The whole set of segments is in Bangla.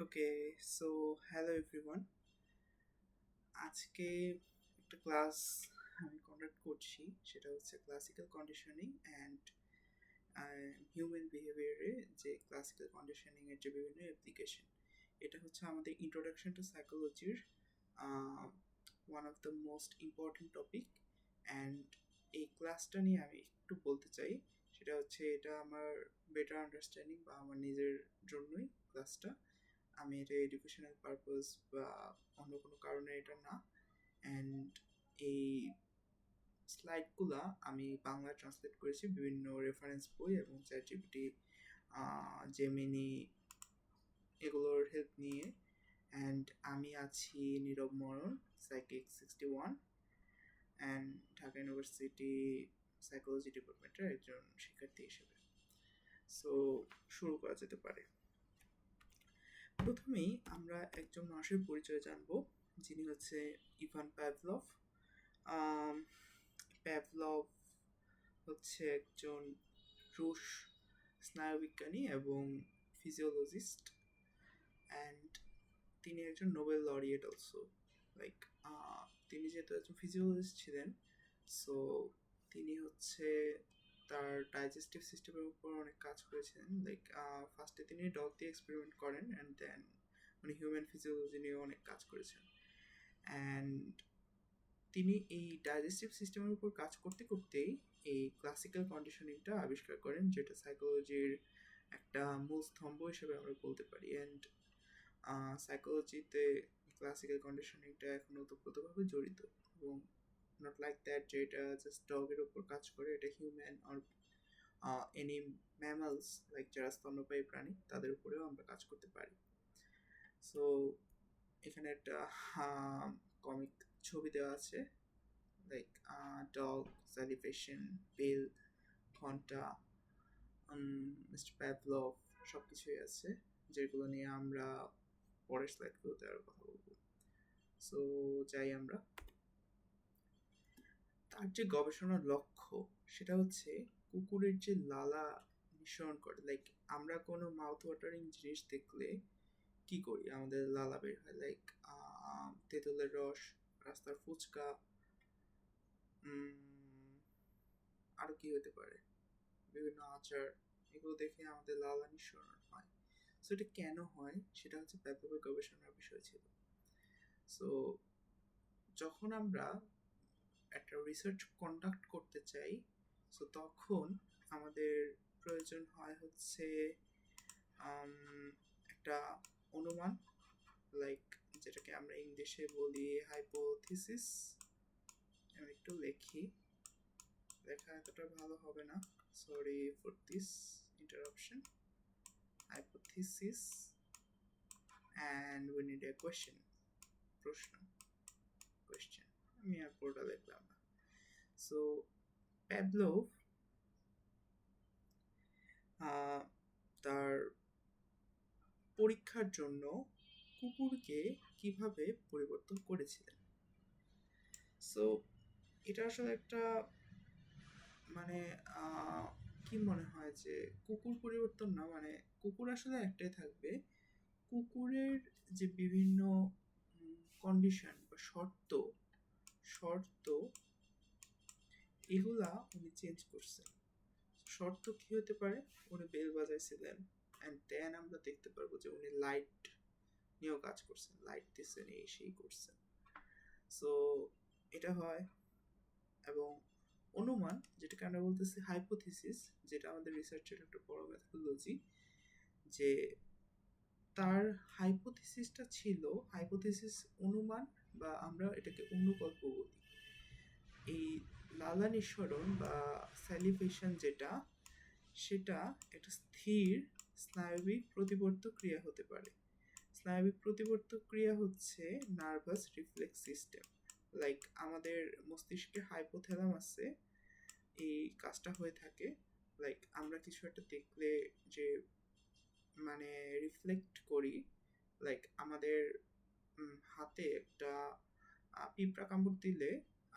ওকে, সো হ্যালো এভরিওয়ান। আজকে একটা ক্লাস আমি কন্ডাক্ট করছি, সেটা হচ্ছে ক্লাসিক্যাল কন্ডিশনিং অ্যান্ড হিউম্যান বিহেভিয়ারে যে ক্লাসিক্যাল কন্ডিশনিংয়ের যে বিভিন্ন অ্যাপ্লিকেশন। এটা হচ্ছে আমাদের ইন্ট্রোডাকশন টু সাইকোলজির one of the most important topic. And এই ক্লাসটা নিয়ে আমি একটু বলতে চাই, সেটা হচ্ছে এটা আমার বেটার আন্ডারস্ট্যান্ডিং বা আমার নিজের জন্যই ক্লাসটা। আমি এটা এডুকেশনাল পারপাস বা অন্য কোনো কারণে এটা না। অ্যান্ড এই স্লাইডগুলা আমি বাংলা ট্রান্সলেট করেছি বিভিন্ন রেফারেন্স বই এবং চ্যাটজিপিটি, জেমিনি, এগুলোর হেল্প নিয়ে। অ্যান্ড আমি আছি নীরব মরণ, psychic 61, and Dhaka university psychology ডিপার্টমেন্টের একজন শিক্ষার্থী হিসেবে। সো শুরু করা যেতে পারে। প্রথমেই আমরা একজন মানুষের পরিচয় জানব, যিনি হচ্ছে ইভান প্যাভলভ। প্যাভলভ হচ্ছে একজন রুশ স্নায়ুবিজ্ঞানী এবং ফিজিওলজিস্ট, অ্যান্ড তিনি একজন নোবেল লরিয়েট অলসো। লাইক তিনি যেহেতু একজন ফিজিওলজিস্ট ছিলেন, সো তিনি হচ্ছে তার ডাইজেস্টিভ সিস্টেমের উপর অনেক কাজ করেছিলেন। লাইক ফার্স্টে তিনি ডগ দিয়ে এক্সপেরিমেন্ট করেন অ্যান্ড দেন মানে হিউম্যান ফিজিওলজি নিয়ে অনেক কাজ করেছেন। অ্যান্ড তিনি এই ডাইজেস্টিভ সিস্টেমের উপর কাজ করতে করতেই এই ক্লাসিক্যাল কন্ডিশনিংটা আবিষ্কার করেন, যেটা সাইকোলজির একটা মূল স্তম্ভ হিসেবে আমরা বলতে পারি। অ্যান্ড সাইকোলজিতে ক্লাসিক্যাল কন্ডিশনিংটা এখন ওতপ্রোতভাবে জড়িত, এবং নট লাইক দ্যাট যে এটা জাস্ট ডগের উপর কাজ করে, এটা human or any mammals like যারা স্তন্যপায়ী প্রাণী তাদের উপরেও আমরা কাজ করতে পারি। সো এখানে একটা কমিক ছবি দেওয়া আছে, লাইক ডগ, স্যালিভেশন, বেল, ঘন্টা, মিস্টার প্যাভলভ, সব কিছুই আছে, যেগুলো নিয়ে আমরা পরের স্লাইডগুলোতে আরও কথা বলবো। সো যাই আমরা। তার যে গবেষণার লক্ষ্য সেটা হচ্ছে কুকুরের যে লালা নিঃসরণ করে। লাইক আমরা কোনো মাউথ ওয়াটারিং জিনিস দেখলে কি করি, আমাদের লালা বের হয়। লাইক তেঁতুলের রস, রাস্তার ফুচকা, আরও কি হতে পারে, বিভিন্ন আচার, এগুলো দেখে আমাদের লালা নিঃসরণ হয়। সো এটা কেন হয় সেটা হচ্ছে প্যাথোলজি গবেষণার বিষয় ছিল। সো যখন আমরা একটা রিসার্চ কন্ডাক্ট করতে চাই, সো তখন আমাদের প্রয়োজন হয় হচ্ছে একটা অনুমান, লাইক যেটাকে আমরা ইংলিশে বলি হাইপোথিসিস। আমি একটু লেখি, লেখা এতটা ভালো হবে না, sorry for this interruption. Hypothesis and we need a question, প্রশ্ন, কোয়েশ্চেন। আমি আর পুরোটা লিখলাম না। সো প্যাভলভ তার পরীক্ষার জন্য কুকুরকে কিভাবে পরিবর্তন করেছিলেন। সো এটা আসলে একটা মানে কি মনে হয় যে কুকুর পরিবর্তন না, মানে কুকুর আসলে একটাই থাকবে। কুকুরের যে বিভিন্ন কন্ডিশন বা শর্ত শর্ত এগুলা উনি চেঞ্জ করছেন। শর্ত কি হতে পারে, উনি বেল বাজাইছিলেন, অ্যান্ড দেন আমরা দেখতে পারবো যে উনি লাইট নিয়েও কাজ করছেন, লাইট দিচ্ছেন, এই সেই করছেন। সো এটা হয়। এবং অনুমান, যেটাকে আমরা বলতেছি হাইপোথিসিস, যেটা আমাদের রিসার্চের একটা বড় মেথোডোলজি, যে তার হাইপোথিসিসটা ছিল, হাইপোথিসিস অনুমান বা আমরা এটাকে অনুকল্প বলি। এই লালা নিঃসরণ বা স্যালিভেশন যেটা, সেটা একটা স্থির স্নায়বিক প্রতিবর্তক ক্রিয়া হতে পারে। স্নায়বিক প্রতিবর্তক ক্রিয়া হচ্ছে নার্ভাস রিফ্লেক্স সিস্টেম। লাইক আমাদের মস্তিষ্কে হাইপোথ্যালামাসে এই কাজটা হয়ে থাকে। লাইক আমরা কিছু একটা দেখলে যে মানে রিফ্লেক্ট করি, লাইক আমাদের হাতে একটা পিঁপড়া কামড় দিলে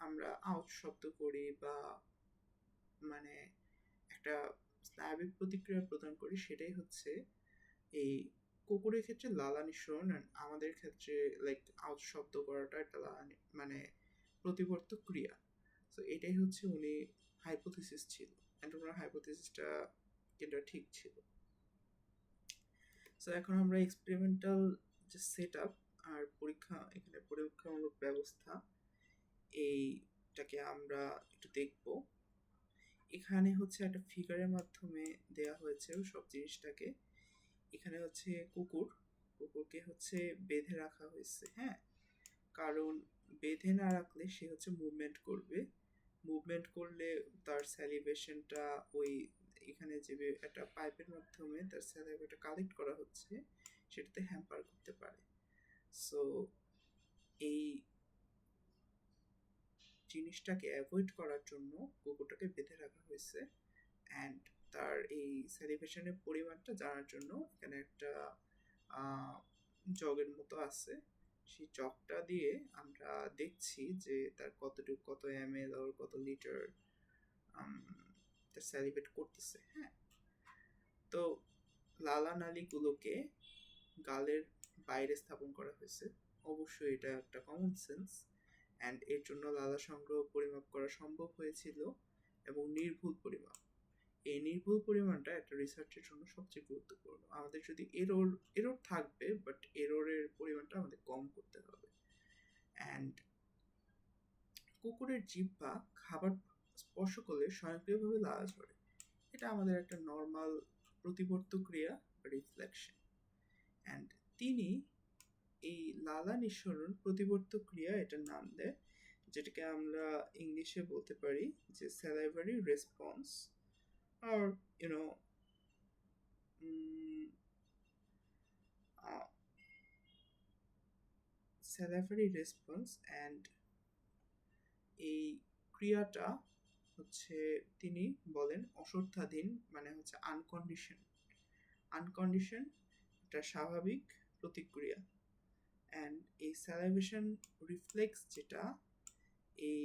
আমরা আউচ শব্দ করি বা মানে একটা স্নায়বিক প্রতিক্রিয়া প্রদান করি, সেটাই হচ্ছে এই কুকুরের ক্ষেত্রে লালা নিঃসরণ আর আমাদের ক্ষেত্রে লাইক আউট শব্দ করাটা একটা মানে প্রতিবর্তক ক্রিয়া। তো এটাই হচ্ছে উনি হাইপোথিসিস ছিল, অ্যান্ড ওনার হাইপোথিসিসটা এটা ঠিক ছিল। সো এখন আমরা এক্সপেরিমেন্টাল যে সেট আপ আর এখানে পরীক্ষামূলক ব্যবস্থা এইটাকে আমরা একটু দেখব। এখানে হচ্ছে একটা ফিগারের মাধ্যমে দেয়া হয়েছে সব জিনিসটাকে। এখানে হচ্ছে কুকুরকে হচ্ছে বেঁধে রাখা হয়েছে, হ্যাঁ, কারণ বেঁধে না রাখলে সে হচ্ছে মুভমেন্ট করলে তার স্যালিভেশনটা ওই এখানে যে একটা পাইপের মাধ্যমে তার স্যালিভাটা কালেক্ট করা হচ্ছে সেটাতে হ্যাম্পার করতে পারে। সো এই জিনিসটাকে অ্যাভয়েড করার জন্য কুকুরটাকে বেঁধে রাখা হয়েছে, অ্যান্ড তার এই স্যালিভেশনের পরিমাণটা জানার জন্য এখানে একটা জগের মতো আছে। সেই জগটা দিয়ে আমরা দেখছি যে তার কতটুকু, কত ml আর কত লিটার তার স্যালিভেট করতেছে, হ্যাঁ। তো লালা নালীগুলোকে গালের বাইরে স্থাপন করা হয়েছে। অবশ্যই এটা একটা কমন সেন্স, অ্যান্ড এর জন্য লালা সংগ্রহ পরিমাপ করা সম্ভব হয়েছিল, এবং নির্ভুল পরিমাপ। এই নির্ভুল পরিমাণটা একটা রিসার্চের জন্য সবচেয়ে গুরুত্বপূর্ণ। আমাদের যদি এরর থাকবে, বাট এররের পরিমাণটা আমাদের কম করতে হবে। অ্যান্ড কুকুরের জিহ্বা খাবার স্পর্শ করলে স্বয়ংক্রিয়ভাবে লালা ঝরে। এটা আমাদের একটা নর্মাল প্রতিবর্তক ক্রিয়া, রিফ্লেকশন। অ্যান্ড তিনি এই লালা নিঃসরণ প্রতিবর্তক ক্রিয়া এটার নাম দেয়, যেটাকে আমরা ইংলিশে বলতে পারি যে salivary response, or salivary response। and এই ক্রিয়াটা হচ্ছে তিনি বলেন অশর্তাধীন, মানে হচ্ছে আনকন্ডিশন একটা স্বাভাবিক প্রতিক্রিয়া। অ্যান্ড এই স্যালিভেশন রিফ্লেক্স যেটা, এই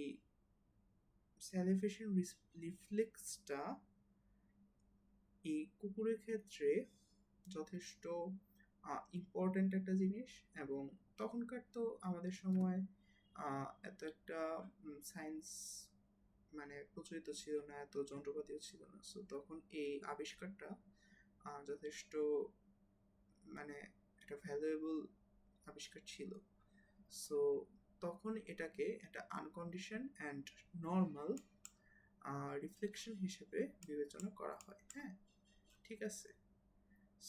স্যালিভেশন রিফ্লেক্সটা এই কুকুরের ক্ষেত্রে যথেষ্ট ইম্পর্ট্যান্ট একটা জিনিস। এবং তখনকার তো আমাদের সময় এত একটা সায়েন্স মানে প্রচলিত ছিল না, এত যন্ত্রপাতিও ছিল না। সো তখন এই আবিষ্কারটা যথেষ্ট মানে একটা ভ্যালুয়েবল আবিষ্কার ছিল। সো তখন এটাকে একটা আনকন্ডিশন অ্যান্ড নর্মাল রিফ্লেকশন হিসেবে বিবেচনা করা হয়, হ্যাঁ, ঠিক আছে।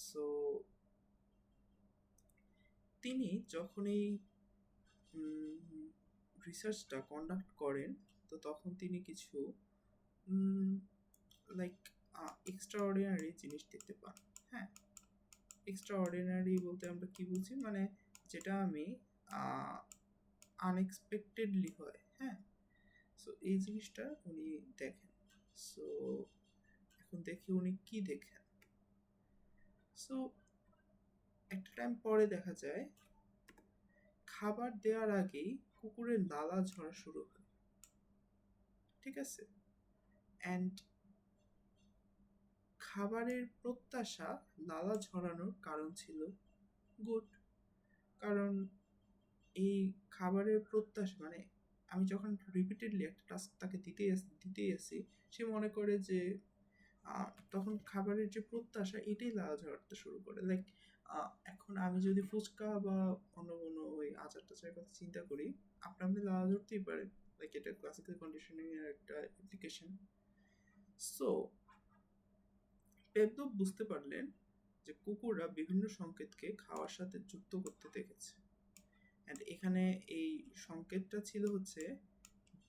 সো তিনি যখন এই রিসার্চটা কন্ডাক্ট করেন, তো তখন তিনি কিছু লাইক এক্সট্রাঅর্ডিনারি জিনিস দেখতে পান। হ্যাঁ, এক্সট্রাঅর্ডিনারি বলতে আমরা কি বুঝি, মানে যেটা আমি আনএক্সপেক্টেডলি হয়, হ্যাঁ। সো এই জিনিসটা উনি দেখেন। সো এখন দেখি উনি কি দেখেন। সো একটা টাইম পরে দেখা যায় খাবার দেওয়ার আগেই কুকুরের লালা ঝরা শুরু হয়, ঠিক আছে। অ্যান্ড খাবারের প্রত্যাশা লালা ঝরানোর কারণ ছিল গুড, কারণ এই খাবারের প্রত্যাশা মানে আমি যখন রিপিটেডলি একটা টাস্ক তাকে দিতেই আসি, সে মনে করে যে তখন খাবারের যে প্রত্যাশা এটাই লালা ঝরাতে শুরু করে। লাইক এখন আমি যদি ফুচকা বা অন্য কোনো ওই আচার টাচারের কথা চিন্তা করি, আপনি লালা ঝরতেই পারে। লাইক এটা ক্লাসিক্যাল কন্ডিশনিং এর একটা অ্যাপ্লিকেশন। সো পেভলভ বুঝতে পারলেন যে কুকুররা বিভিন্ন সংকেতকে খাওয়ার সাথে যুক্ত করতে দেখেছে। অ্যান্ড এখানে এই সংকেতটা ছিল হচ্ছে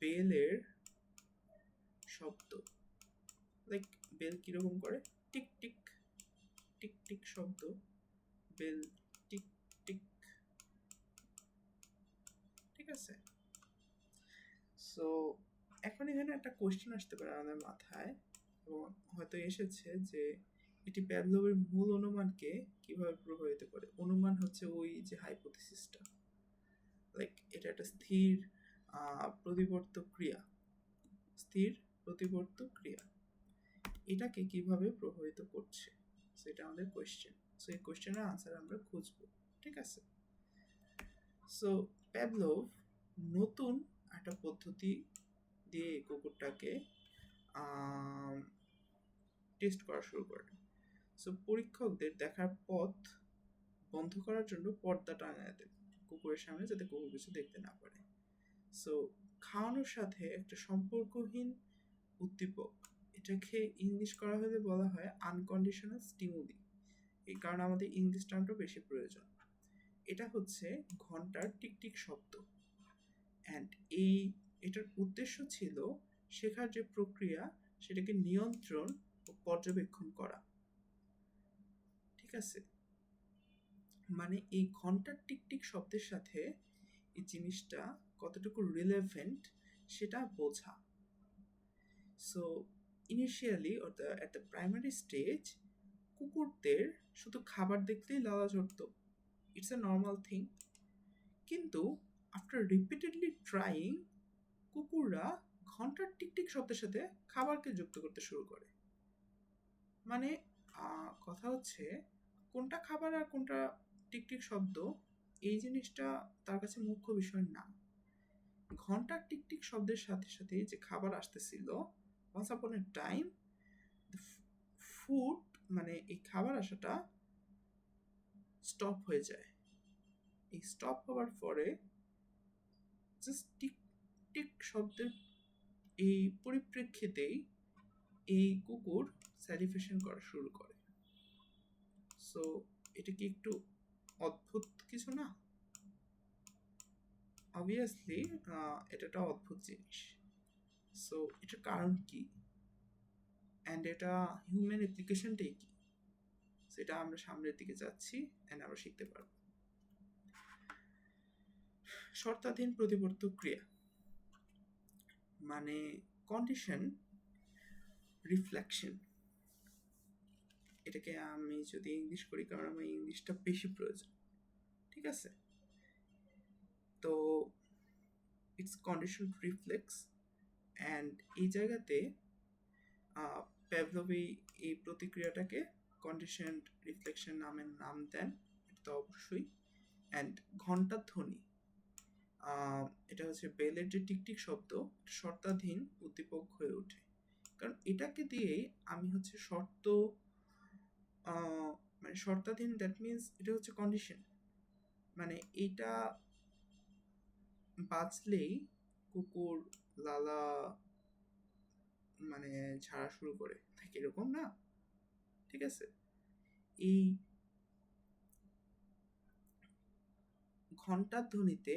বেলের শব্দ। লাইক বেল কিরকম করে, টিক টিক টিক টিক শব্দ, বেল টিক টিক, ঠিক আছে। সো এখন এখানে একটা কোয়েশ্চেন আসতে পারে আমাদের মাথায়, এবং হয়তো এসেছে যে এটি প্যাভলভের মূল অনুমানকে কিভাবে প্রভাবিত করে। অনুমান হচ্ছে ওই যে হাইপোথিসিসটা, লাইক এটা একটা স্থির প্রতিবর্তক ক্রিয়া, এটাকে কিভাবে প্রভাবিত করছে, সেটা আমাদের কোয়েশ্চেন। সো এই কোয়েশ্চেনের আনসার আমরা খুঁজবো, ঠিক আছে? সো প্যাভলভ নতুন একটা পদ্ধতি দিয়ে কুকুরটাকে টেস্ট করা শুরু করেন। সো পরীক্ষকদের দেখার পথ বন্ধ করার জন্য পর্দা টাঙায় দেন কুকুরের সামনে, যাতে কুকুর কিছু দেখতে না পারে। সো খাওয়ানোর সাথে একটা সম্পর্কহীন উদ্দীপক, এটাকে ইংলিশ করা হলে বলা হয় আনকন্ডিশনাল স্টিমুলি। এই কারণে আমাদের ইংলিশ টার্মটা বেশি প্রয়োজন। এটা হচ্ছে ঘন্টার টিকটিক শব্দ, অ্যান্ড এটার উদ্দেশ্য ছিল শেখার যে প্রক্রিয়া সেটাকে নিয়ন্ত্রণ ও পর্যবেক্ষণ করা, ঠিক আছে? মানে এই ঘন্টার টিকটিক শব্দের সাথে এই জিনিসটা কতটুকু রিলেভেন্ট সেটা বোঝা। So initially at the primary stage কুকুরদের শুধু খাবার দেখলেই লালা ঝরতো, ইটস এ নর্মাল থিং। কিন্তু আফটার রিপিটেডলি ট্রাইং কুকুররা ঘন্টার টিকটিক শব্দের সাথে খাবারকে যুক্ত করতে শুরু করে। মানে কথা হচ্ছে কোনটা খাবার আর কোনটা টিকটিক শব্দ এই জিনিসটা তার কাছে মুখ্য বিষয় না। ঘন্টার টিকটিক শব্দের সাথে সাথে যে খাবার আসতেছিল, once upon a time food মানে এই খাবার আসাটা স্টপ হয়ে যায়। এই স্টপ হওয়ার পরে জাস্ট টিক টিক শব্দের এই পরিপ্রেক্ষিতেই এই কুকুর স্যালিভেশন করা শুরু করে। সো এটা কি একটু অদ্ভুত কিছু না? অবভিয়াসলি এটা একটা অদ্ভুত জিনিস। সো এটার কারণ কি, অ্যান্ড এটা হিউম্যান অ্যাপ্লিকেশনটাই কি, সেটা আমরা সামনের দিকে যাচ্ছি অ্যান্ড আমরা শিখতে পারবো। শর্তাধীন প্রতিবর্তক ক্রিয়া মানে কন্ডিশন রিফ্লেকশন। এটাকে আমি যদি ইংলিশ করি, কারণ আমার ইংলিশটা বেশি প্রয়োজন, ঠিক আছে? তো ইটস কন্ডিশন রিফ্লেক্স, অ্যান্ড এই জায়গাতে প্যাভলভ এই প্রতিক্রিয়াটাকে কন্ডিশন রিফ্লেকশন নামের নাম দেন, এটা তো অবশ্যই। অ্যান্ড ঘণ্টার ধ্বনি, এটা হচ্ছে বেলের যে টিকটিক শব্দ, শর্তাধীন উদ্দীপক হয়ে ওঠে। কারণ এটাকে দিয়েই আমি হচ্ছে মানে শর্তাধীন, দ্যাট মিনস এটা হচ্ছে কন্ডিশন, মানে এইটা বাজলেই কুকুর লালা মানে ঝাড়া শুরু করে থাকে, এরকম না, ঠিক আছে? এই ঘণ্টার ধ্বনিতে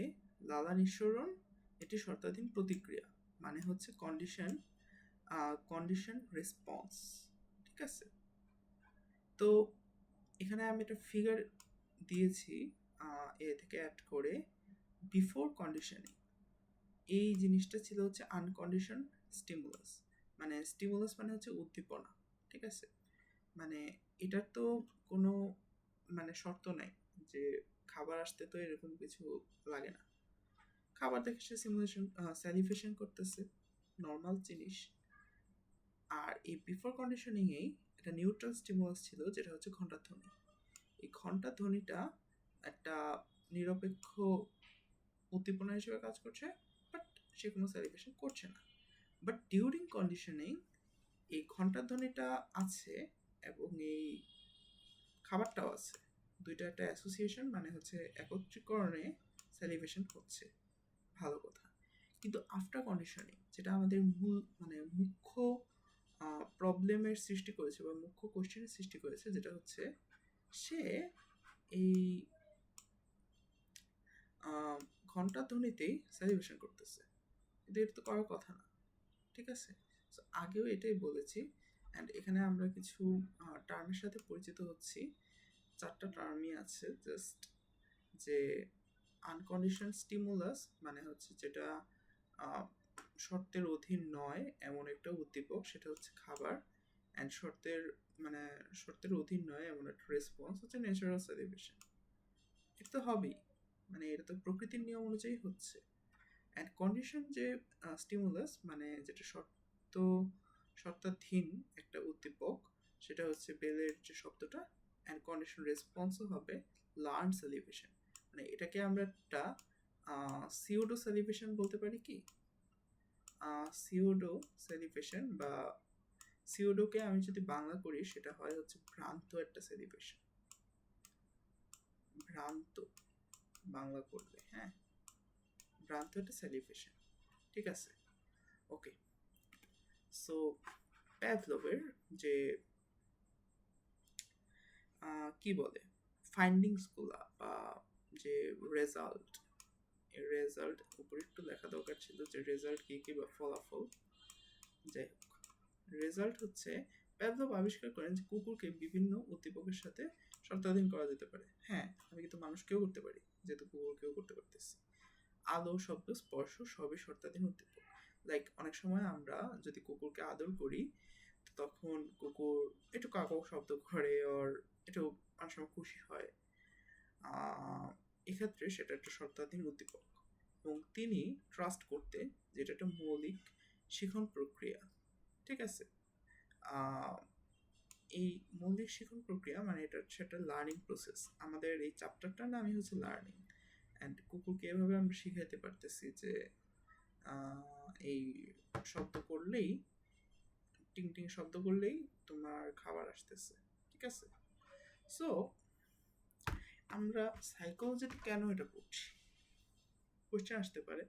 লালা নিঃসরণ এটি শর্তাধীন প্রতিক্রিয়া, মানে হচ্ছে কন্ডিশন রেসপন্স, ঠিক আছে? তো এখানে আমি একটা ফিগার দিয়েছি এ থেকে অ্যাড করে। বিফোর কন্ডিশনিং এই জিনিসটা ছিল হচ্ছে আনকন্ডিশন স্টিমুলাস, মানে স্টিমুলাস মানে হচ্ছে উদ্দীপনা, ঠিক আছে? মানে এটার তো কোনো মানে শর্ত নাই যে খাবার আসতে তো এরকম কিছু লাগে না, খাবার দেখে সে স্যালিভেশন করতেছে, নর্মাল জিনিস। আর এই বিফোর কন্ডিশনিংয়েই একটা নিউট্রাল স্টিমুলাস ছিল, যেটা হচ্ছে ঘণ্টার ধ্বনি। এই ঘণ্টার ধ্বনিটা একটা নিরপেক্ষ উদ্দীপনা হিসেবে কাজ করছে, বাট সে কোনো স্যালিভেশন করছে না। বাট ডিউরিং কন্ডিশনিং এই ঘণ্টার ধ্বনিটা আছে এবং এই খাবারটাও আছে, দুইটা একটা অ্যাসোসিয়েশন, মানে হচ্ছে একত্রীকরণে স্যালিভেশন হচ্ছে, ভালো কথা। কিন্তু আফটার কন্ডিশনিং যেটা আমাদের মুখ্য প্রবলেমের সৃষ্টি করেছে বা মুখ্য কোশ্চেনের সৃষ্টি করেছে, যেটা হচ্ছে সে এই ঘণ্টার ধ্বনিতেই স্যালিভেশন করতেছে, কিন্তু এটা তো করার কথা না, ঠিক আছে? সো আগেও এটাই বলেছি, অ্যান্ড এখানে আমরা কিছু টার্মের সাথে পরিচিত হচ্ছি। 4টা টার্মই আছে জাস্ট, যে আনকন্ডিশন স্টিমুলাস মানে হচ্ছে যেটা শর্তের অধীন নয় এমন একটা উদ্দীপক, সেটা হচ্ছে খাবার। অ্যান্ড শর্তের অধীন নয় এমন একটা রেসপন্স হচ্ছে ন্যাচারাল স্যালিভেশন। এটা তো হবেই, মানে এটা তো প্রকৃতির নিয়ম অনুযায়ী হচ্ছে। অ্যান্ড কন্ডিশন যে স্টিমুলাস মানে যেটা শর্তাধীন একটা উদ্দীপক, সেটা হচ্ছে বেলের যে শব্দটা, অ্যান্ড কন্ডিশন রেসপন্সও হবে লার্ন সেলিব্রেশন। মানে এটাকে আমরা একটা সিওডো সেলিব্রেশন বলতে পারি কি? সিওডো সেলিব্রেশন বা সিওডোকে আমি যদি বাংলা করি সেটা হয় হচ্ছে ভ্রান্ত একটা সেলিব্রেশন। ভ্রান্ত বাংলা করলে, হ্যাঁ, ভ্রান্ত একটা সেলিব্রেশন। ঠিক আছে, ওকে। সো প্যাভলভের যে কি বলে ফাইন্ডিংসগুলা বা যে রেজাল্ট, এই রেজাল্ট উপরে একটু লেখা দরকার ছিল যে রেজাল্ট কি কি বা ফলাফল। যাই হোক, রেজাল্ট হচ্ছে প্যাভলভ আবিষ্কার করেন যে কুকুরকে বিভিন্ন উদ্দীপকের সাথে শর্তাধীন করা যেতে পারে। হ্যাঁ, আমি কিন্তু মানুষকেও করতে পারি, যেহেতু কুকুরকেও করতে পারতেছি। আলো, শব্দ, স্পর্শ সবই শর্তাধীন উদ্দীপক। লাইক অনেক সময় আমরা যদি কুকুরকে আদর করি তখন কুকুর একটু কাকাও শব্দ করে, আর একটু অনেক সময় খুশি হয়। এক্ষেত্রে সেটা একটা শর্তাধীন উদ্দীপক এবং তিনি ট্রাস্ট করতেন যেটা একটা মৌলিক শিখন প্রক্রিয়া। ঠিক আছে, এই মৌলিক শিখন প্রক্রিয়া মানে এটা হচ্ছে একটা লার্নিং প্রসেস। আমাদের এই চ্যাপ্টারটার নামই হচ্ছে লার্নিং, অ্যান্ড কুকুরকে এভাবে আমরা শিখাইতে পারতেছি যে এই শব্দ করলেই, টিং টিং শব্দ করলেই তোমার খাবার আসতেছে। ঠিক আছে, সো আমরা সাইকোলজিতে কেন এটা পড়ছি, কোয়েশ্চেন আসতে পারে।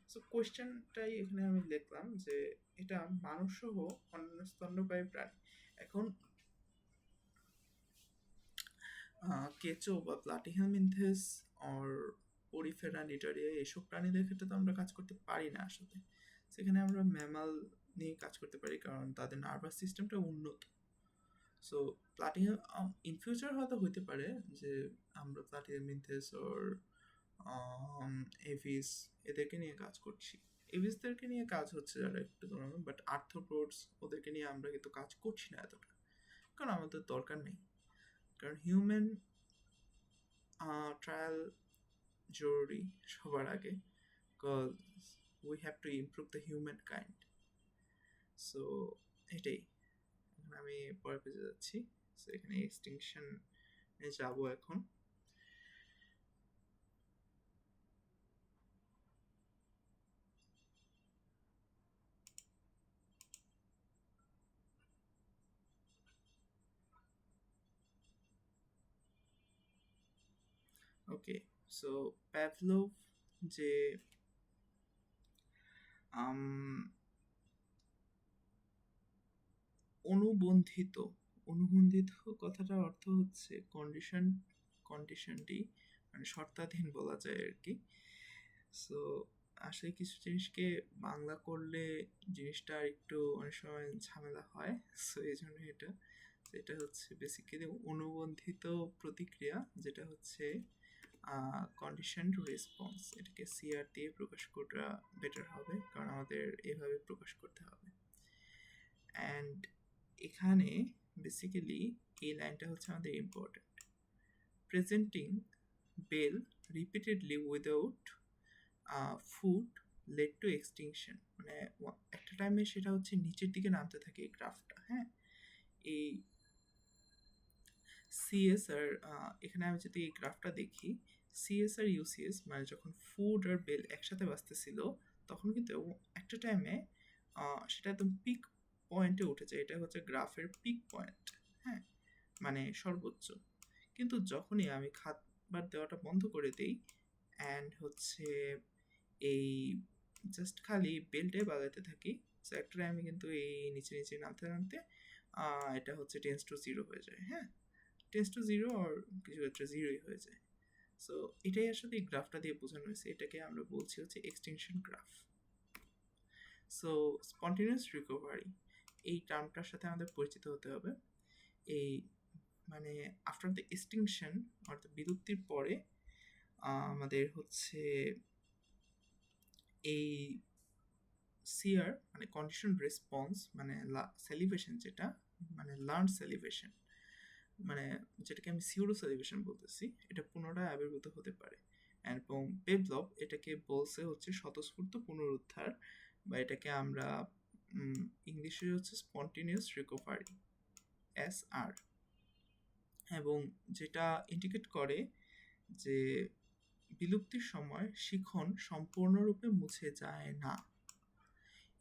সো কোয়েশ্চেনটাই এখানে আমি লিখলাম যে এটা মানুষ সহ অন্যান্য স্তন্যপায়ী প্রাণী। এখন কেঁচো বা প্লাটিহেলমিনথেস অর পরিফেরা নিটারিয়া এসব প্রাণীদের ক্ষেত্রে তো আমরা কাজ করতে পারি না আসলে। সেখানে আমরা ম্যামাল নিয়ে কাজ করতে পারি কারণ তাদের নার্ভাস সিস্টেমটা উন্নত। সো প্লাটিহেল ইন ফিউচার হয়তো হইতে পারে যে আমরা প্লাটিহেলমিনথেস অর এভিস এদেরকে নিয়ে কাজ করছি। এভিসদেরকে নিয়ে কাজ হচ্ছে যারা একটু ধরনের, বাট আর্থ্রোপোডস ওদেরকে নিয়ে আমরা কিন্তু কাজ করছি না এতটা, কারণ আমাদের দরকার নেই। কারণ হিউম্যান ট্রায়াল জরুরি সবার আগে, because we have to improve the human kind. So এটাই, আমি পরের পেজে যাচ্ছি। সো এখানে এক্সটিংশন যাবো এখন। ওকে, সো প্যাভলভ যে অনুবন্ধিত, অনুবন্ধিত কথাটার অর্থ হচ্ছে কন্ডিশনটি মানে শর্তাধীন বলা যায় আর কি। সো আসলে কিছু জিনিসকে বাংলা করলে জিনিসটা একটু অনেক সময় ঝামেলা হয়। সো এই জন্য এটা হচ্ছে বেসিক্যালি অনুবন্ধিত প্রতিক্রিয়া, যেটা হচ্ছে কন্ডিশন টু রেসপন্স। এটাকে সিআর দিয়ে প্রকাশ করা বেটার হবে, কারণ আমাদের এভাবে প্রকাশ করতে হবে। অ্যান্ড এখানে বেসিক্যালি এই লাইনটা হচ্ছে আমাদের important. Presenting bell repeatedly without food led to extinction, মানে একটা টাইমে সেটা হচ্ছে নিচের দিকে নামতে থাকে এই গ্রাফটা। হ্যাঁ, এই সিএস আর এখানে আমি যদি এই গ্রাফটা দেখি, সিএস আর ইউসিএস মানে যখন ফুড আর বেল একসাথে বাঁচতেছিল তখন কিন্তু একটা টাইমে সেটা একদম পিক পয়েন্টে উঠে যায়। এটা হচ্ছে গ্রাফের পিক পয়েন্ট, হ্যাঁ, মানে সর্বোচ্চ। কিন্তু যখনই আমি খাবার দেওয়াটা বন্ধ করে দিই অ্যান্ড হচ্ছে এই জাস্ট খালি বেলটে বাজাতে থাকি, সো একটা টাইমে কিন্তু এই নিচে নিচে নামতে নামতে এটা হচ্ছে টেন্স টু জিরো হয়ে যায়। হ্যাঁ, টেন্স টু জিরো আর কিছু ক্ষেত্রে জিরোই হয়ে যায়। সো এটাই আসলে এই গ্রাফটা দিয়ে বোঝানো হয়েছে, এটাকে আমরা বলছি হচ্ছে extension graph. So spontaneous recovery এই টার্মটার সাথে আমাদের পরিচিত হতে হবে। এই মানে আফটার দ্য এক্সটিংশন অর্থাৎ বিলুপ্তির পরে আমাদের হচ্ছে এই সিআর মানে কন্ডিশন রেসপন্স মানে সেলিব্রেশন, যেটা মানে লার্ন সেলিব্রেশন, মানে যেটাকে আমি সিউডো সেলিব্রেশন বলতেছি, এটা পুনরায় আবির্ভূত হতে পারে। এবং পেভলভ এটাকে বলছে হচ্ছে স্বতঃস্ফূর্ত পুনরুদ্ধার, বা এটাকে আমরা ইংলিশে হচ্ছে স্পন্টেনিয়াস রিকভারি, SR। এবং যেটা ইন্ডিকেট করে যে বিলুপ্তির সময় শিখন সম্পূর্ণরূপে মুছে যায় না।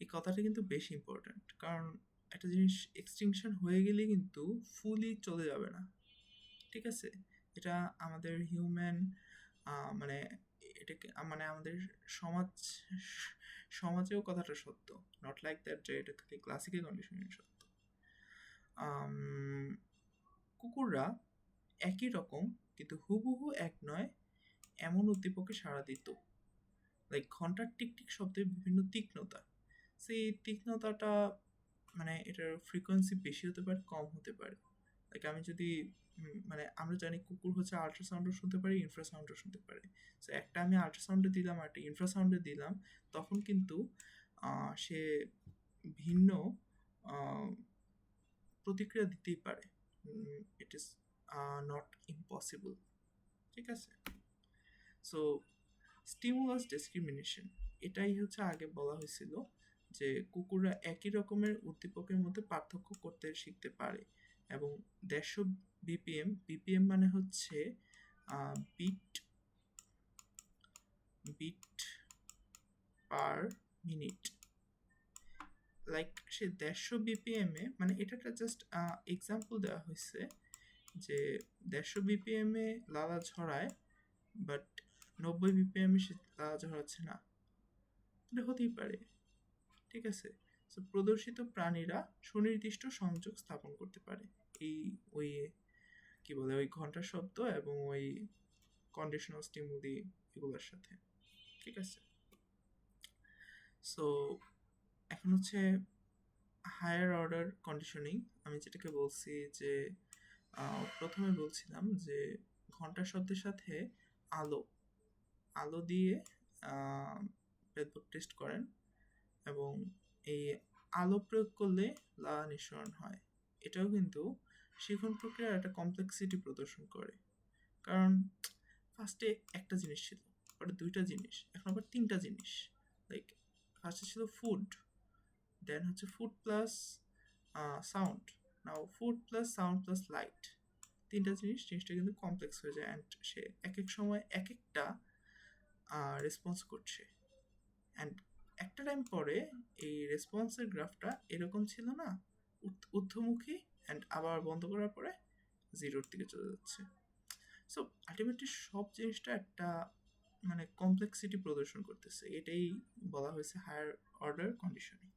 এই কথাটা কিন্তু বেশি ইম্পর্ট্যান্ট, কারণ একটা জিনিস এক্সটিংশন হয়ে গেলে কিন্তু ফুলি চলে যাবে না, ঠিক আছে? এটা আমাদের হিউম্যান মানে এটাকে মানে আমাদের সমাজ সমাজেও কথাটা সত্য, নট লাইক দ্যাট যে এটা খালি ক্লাসিক্যাল কন্ডিশনিং সত্য। কুকুররা একই রকম কিন্তু হুবহু এক নয় এমন উদ্দীপকে সাড়া দিত, লাইক ঘন্টার টিকটিক শব্দের বিভিন্ন তীক্ষ্ণতা, সেই তীক্ষ্ণতাটা মানে এটার ফ্রিকোয়েন্সি বেশি হতে পারে, কম হতে পারে। লাইক আমি যদি মানে আমরা জানি কুকুর হচ্ছে আল্ট্রাসাউন্ডও শুনতে পারে, ইনফ্রাসাউন্ডও শুনতে পারে। সো একটা আমি আল্ট্রাসাউন্ডে দিলাম আর একটা ইনফ্রাসাউন্ডে দিলাম, তখন কিন্তু সে ভিন্ন প্রতিক্রিয়া দিতেই পারে। ইট ইজ নট ইম্পসিবল, ঠিক আছে? সো স্টিমুলাস ডিসক্রিমিনেশন, এটাই হচ্ছে আগে বলা হয়েছিল যে কুকুররা একই রকমের উদ্দীপকের মধ্যে পার্থক্য করতে শিখতে পারে, এবং 150 বিপিএম, বিপিএম মানে হচ্ছে beat beat per minute, like say 150 বিপিএমে, মানে এটা একটা জাস্ট এক্সাম্পল দেওয়া হয়েছে যে 150 বিপিএমে লালা ঝরায়, বাট 90 বিপিএমে সে লালা ঝরাচ্ছে না, এটা হতেই পারে, ঠিক আছে? সো প্রদর্শিত প্রাণীরা সুনির্দিষ্ট সংযোগ স্থাপন করতে পারে এই ওই কি বলে ওই ঘন্টার শব্দ এবং ওই কন্ডিশনাল স্টিমুলি এগুলোর সাথে, ঠিক আছে? সো এখন হচ্ছে হায়ার অর্ডার কন্ডিশনিং। আমি যেটাকে বলছি যে প্রথমে বলছিলাম যে ঘন্টার শব্দের সাথে আলো আলো দিয়ে ব্রেথবোর্ড টেস্ট করেন, এবং এই আলো প্রয়োগ করলে লালা নিঃসরণ হয়। এটাও কিন্তু শিখন প্রক্রিয়ার একটা কমপ্লেক্সিটি প্রদর্শন করে, কারণ ফার্স্টে একটা জিনিস ছিল, পরে দুইটা জিনিস, এখন আবার তিনটা জিনিস। লাইক ফার্স্টে ছিল ফুড, দেন হচ্ছে food plus sound, now food plus sound plus light, তিনটা জিনিসটা কিন্তু কমপ্লেক্স হয়ে যায়, অ্যান্ড সে এক এক সময় এক একটা রেসপন্স করছে। অ্যান্ড একটা টাইম পরে এই রেসপন্সের গ্রাফটা এরকম ছিল না, ঊর্ধ্বমুখী, অ্যান্ড আবার বন্ধ করার পরে জিরোর দিকে চলে যাচ্ছে। সো আলটিমেটলি সব জিনিসটা একটা মানে কমপ্লেক্সিটি প্রদর্শন করতেছে, এটাই বলা হয়েছে হায়ার অর্ডার কন্ডিশনিং।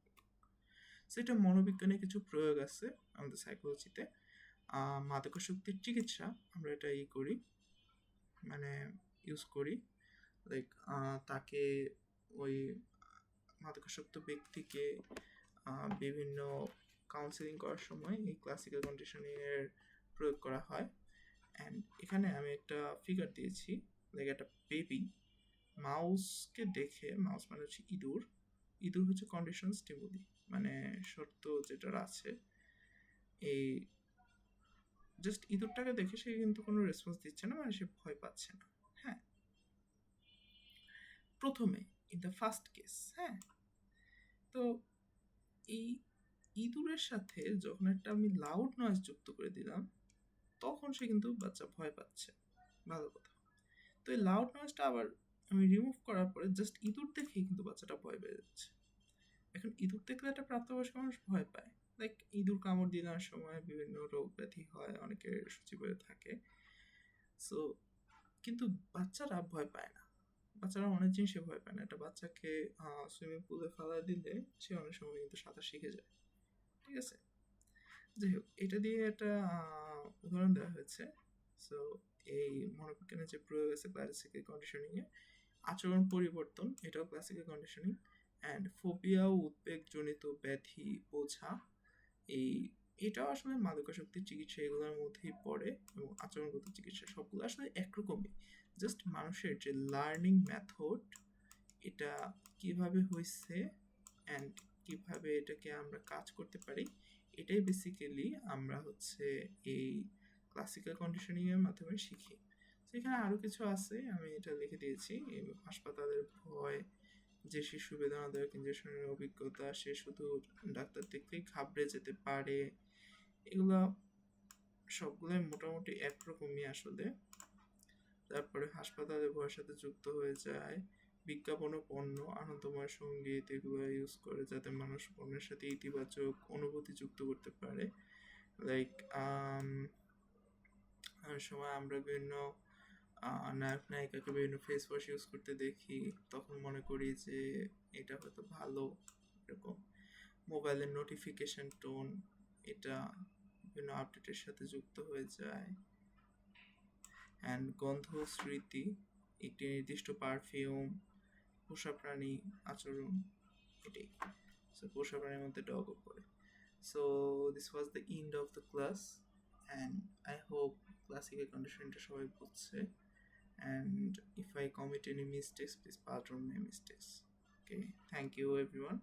সো এটা মনোবিজ্ঞানে কিছু প্রয়োগ আছে আমাদের সাইকোলজিতে। মাদকাসক্তির চিকিৎসা আমরা এটা করি, মানে ইউজ করি, লাইক তাকে ওই মাদকাসক্ত ব্যক্তিকে বিভিন্ন কাউন্সেলিং করার সময় এই ক্লাসিক্যাল কন্ডিশনিংয়ের প্রয়োগ করা হয়। অ্যান্ড এখানে আমি একটা ফিগার দিয়েছি, লাইক একটা বেবি মাউসকে দেখে, মাউস মানে হচ্ছে ইঁদুর, ইঁদুর হচ্ছে কন্ডিশন স্টিমুলি, মানে শর্ত যেটার আছে, এই জাস্ট ইঁদুরটাকে দেখে সে কিন্তু কোনো রেসপন্স দিচ্ছে না, মানে সে ভয় পাচ্ছে না। হ্যাঁ, প্রথমে ইন দ্য ফার্স্ট কেস। হ্যাঁ, তো এই ইঁদুরের সাথে যখন একটা আমি লাউড নয়েজ যুক্ত করে দিলাম, তখন সে কিন্তু বাচ্চা ভয় পাচ্ছে, ভালো কথা। তো এই লাউড নয়েজটা আবার আমি রিমুভ করার পরে জাস্ট ইঁদুর দেখেই কিন্তু বাচ্চাটা ভয় পেয়ে যাচ্ছে। এখন ইঁদুর দেখলে একটা প্রাপ্তবয়স্ক মানুষ ভয় পায়, লাইক ইঁদুর কামড় দেওয়ার সময় বিভিন্ন রোগ ব্যাধি হয়, অনেকের সূচিপড়ে থাকে। সো কিন্তু বাচ্চারা ভয় পায় না, বাচ্চারা অনেক জিনিসে ভয় পায় না। একটা বাচ্চাকে সুইমিং পুলে ফেলা দিলে সে অনেক সময় কিন্তু সাঁতার শিখে যায়, ঠিক আছে? যাই হোক, এটা দিয়ে একটা উদাহরণ দেওয়া হয়েছে। সো এই মনোবিজ্ঞানের যে প্রয়োগ আছে ক্লাসিক্যাল কন্ডিশনিংয়ে, আচরণ পরিবর্তন, এটাও ক্লাসিক্যাল কন্ডিশনিং। অ্যান্ড ফোবিয়া ও উদ্বেগজনিত ব্যাধি বোঝা, এটাও আসলে মাদকাসক্তির চিকিৎসা এগুলোর মধ্যেই পড়ে, এবং আচরণগত চিকিৎসা সবগুলো আসলে একরকমই, জাস্ট মানুষের যে লার্নিং মেথড, এটা কিভাবে হয়েছে অ্যান্ড কিভাবে এটাকে আমরা কাজ করতে পারি, এটাই বেসিক্যালি আমরা হচ্ছে এই ক্লাসিক্যাল কন্ডিশনিংয়ের মাধ্যমে শিখি। সেখানে আরও কিছু আছে, আমি এটা লিখে দিয়েছি। হাসপাতালের ভয়, যে শিশু বেদনাদায়ক ইঞ্জেকশনের অভিজ্ঞতা, সে শুধু ডাক্তার দেখলেই ঘাবড়ে যেতে পারে, এগুলো সবগুলোই মোটামুটি একরকমই আসলে। তারপরে হাসপাতালে ভয়ের সাথে যুক্ত হয়ে যায় বিজ্ঞাপন ও পণ্য, আনন্দময় সঙ্গীত, এগুলো ইউজ করে যাতে মানুষ পণ্যের সাথে ইতিবাচক অনুভূতি যুক্ত করতে পারে। লাইক অনেক সময় আমরা বিভিন্ন নায়ক নায়িকাকে বিভিন্ন ফেস ওয়াশ ইউজ করতে দেখি, তখন মনে করি যে এটা হয়তো ভালো। এরকম মোবাইলের নোটিফিকেশন টোন, এটা বিভিন্ন আপডেটের সাথে যুক্ত হয়ে যায়। অ্যান্ড গন্ধ স্মৃতি, একটি নির্দিষ্ট পারফিউম, পোষা প্রাণী আচরণ, এটাই। সো পোষা প্রাণীর মধ্যে ডগও পড়ে। So this was the end of the class, and I hope classical কন্ডিশনটা সবাই বুঝছে। And if I commit any mistakes, please pardon my mistakes. Okay, thank you everyone.